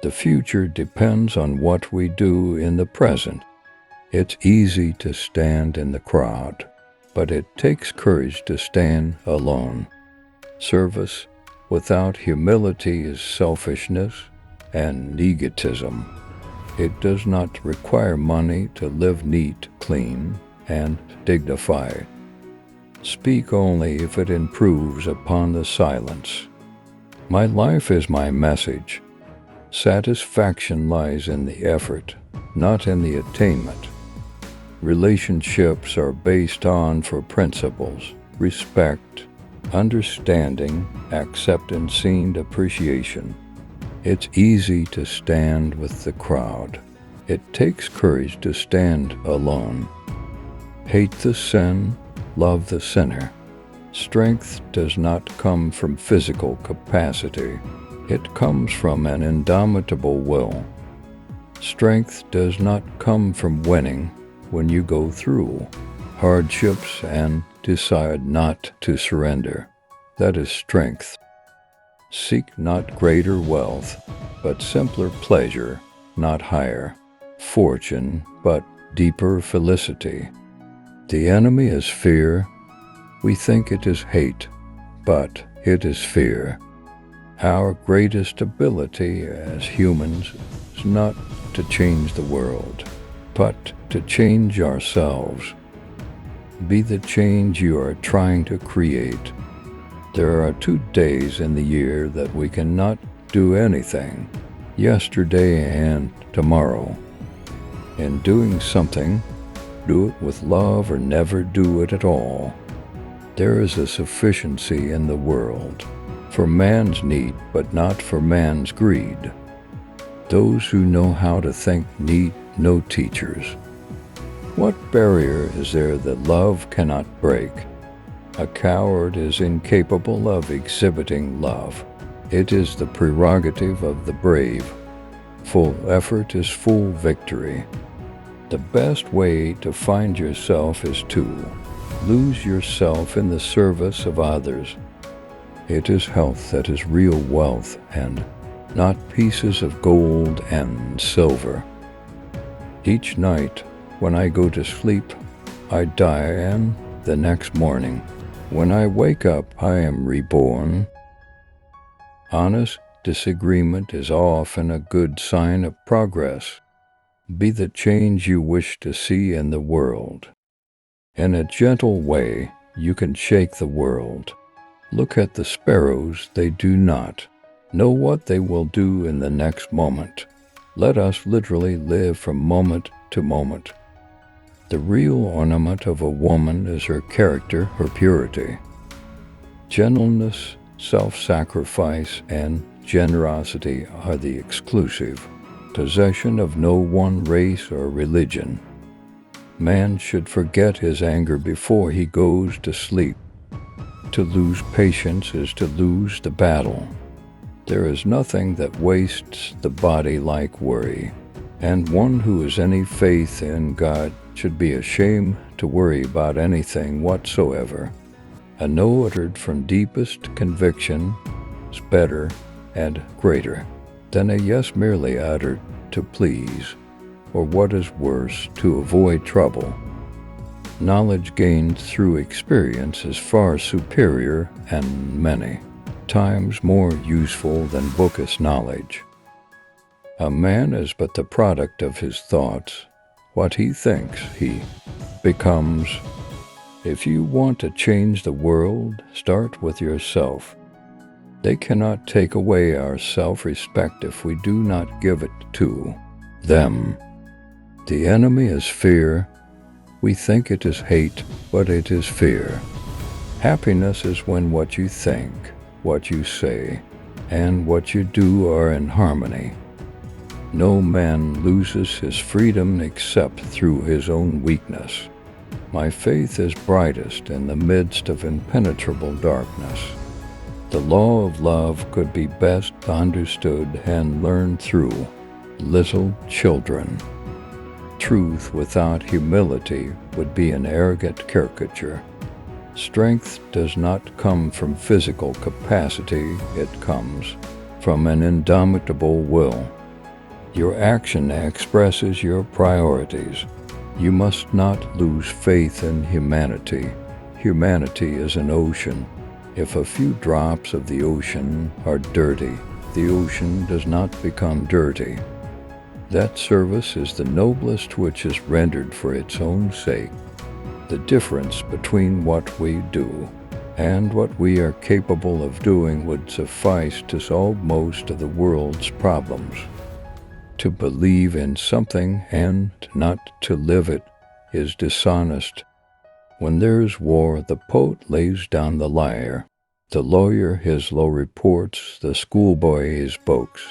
The future depends on what we do in the present. It's easy to stand in the crowd, but it takes courage to stand alone. Service without humility is selfishness and egotism. It does not require money to live neat, clean, and dignified. Speak only if it improves upon the silence. My life is my message. Satisfaction lies in the effort, not in the attainment. Relationships are based on four principles: respect, understanding, acceptance, and appreciation. It's easy to stand with the crowd. It takes courage to stand alone. Hate the sin, love the sinner. Strength does not come from physical capacity. It comes from an indomitable will. Strength does not come from winning when you go through hardships and decide not to surrender. That is strength. Seek not greater wealth, but simpler pleasure, not higher fortune, but deeper felicity. The enemy is fear. We think it is hate, but it is fear. Our greatest ability as humans is not to change the world, but to change ourselves. Be the change you are trying to create. There are 2 days in the year that we cannot do anything: yesterday and tomorrow. In doing something, do it with love or never do it at all. There is a sufficiency in the world for man's need, but not for man's greed. Those who know how to think need no teachers. What barrier is there that love cannot break? A coward is incapable of exhibiting love. It is the prerogative of the brave. Full effort is full victory. The best way to find yourself is to lose yourself in the service of others. It is health that is real wealth, and not pieces of gold and silver. Each night when I go to sleep, I die, and the next morning, when I wake up, I am reborn. Honest disagreement is often a good sign of progress. Be the change you wish to see in the world. In a gentle way, you can shake the world. Look at the sparrows, they do not know what they will do in the next moment. Let us literally live from moment to moment. The real ornament of a woman is her character, her purity. Gentleness, self-sacrifice, and generosity are the exclusive possession of no one race or religion. Man should forget his anger before he goes to sleep. To lose patience is to lose the battle. There is nothing that wastes the body like worry, and one who has any faith in God should be ashamed to worry about anything whatsoever. A no uttered from deepest conviction is better and greater than a yes merely uttered to please, or what is worse, to avoid trouble. Knowledge gained through experience is far superior and many times more useful than bookish knowledge. A man is but the product of his thoughts. What he thinks, he becomes. If you want to change the world, start with yourself. They cannot take away our self-respect if we do not give it to them. The enemy is fear. We think it is hate, but it is fear. Happiness is when what you think, what you say, and what you do are in harmony. No man loses his freedom except through his own weakness. My faith is brightest in the midst of impenetrable darkness. The law of love could be best understood and learned through little children. Truth without humility would be an arrogant caricature. Strength does not come from physical capacity, it comes from an indomitable will. Your action expresses your priorities. You must not lose faith in humanity. Humanity is an ocean. If a few drops of the ocean are dirty, the ocean does not become dirty. That service is the noblest which is rendered for its own sake. The difference between what we do and what we are capable of doing would suffice to solve most of the world's problems. To believe in something and not to live it is dishonest. When there's war, the poet lays down the lyre, the lawyer his law reports, the schoolboy his books.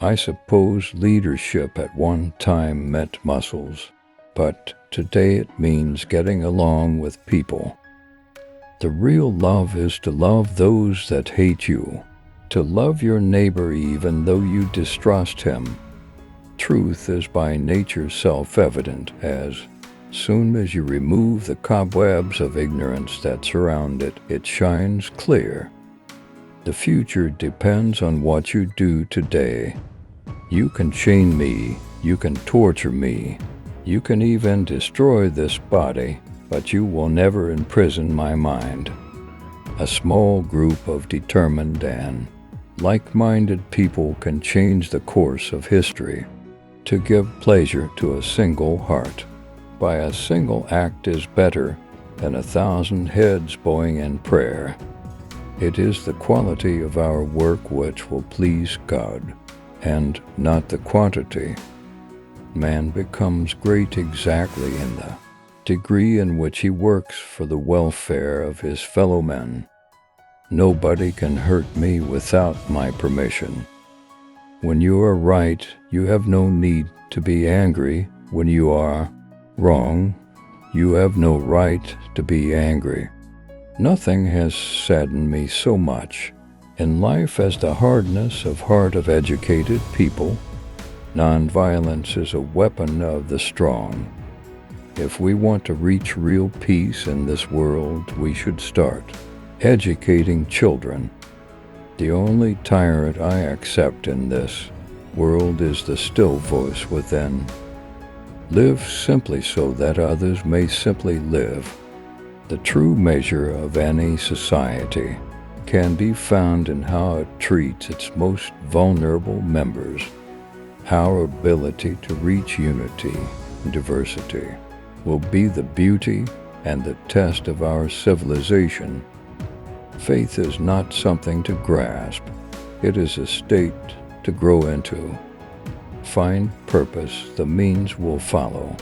I suppose leadership at one time meant muscles, but today it means getting along with people. The real love is to love those that hate you, to love your neighbor even though you distrust him. Truth is by nature self-evident, as soon as you remove the cobwebs of ignorance that surround it, it shines clear. The future depends on what you do today. You can chain me, you can torture me, you can even destroy this body, but you will never imprison my mind. A small group of determined and like-minded people can change the course of history. To give pleasure to a single heart by a single act is better than 1,000 heads bowing in prayer. It is the quality of our work which will please God, and not the quantity. Man becomes great exactly in the degree in which he works for the welfare of his fellow men. Nobody can hurt me without my permission. When you are right, you have no need to be angry. When you are wrong, you have no right to be angry. Nothing has saddened me so much in life as the hardness of heart of educated people. Nonviolence is a weapon of the strong. If we want to reach real peace in this world, we should start educating children. The only tyrant I accept in this world is the still voice within. Live simply so that others may simply live. The true measure of any society can be found in how it treats its most vulnerable members. Our ability to reach unity and diversity will be the beauty and the test of our civilization. Faith is not something to grasp. It is a state to grow into. Find purpose, the means will follow.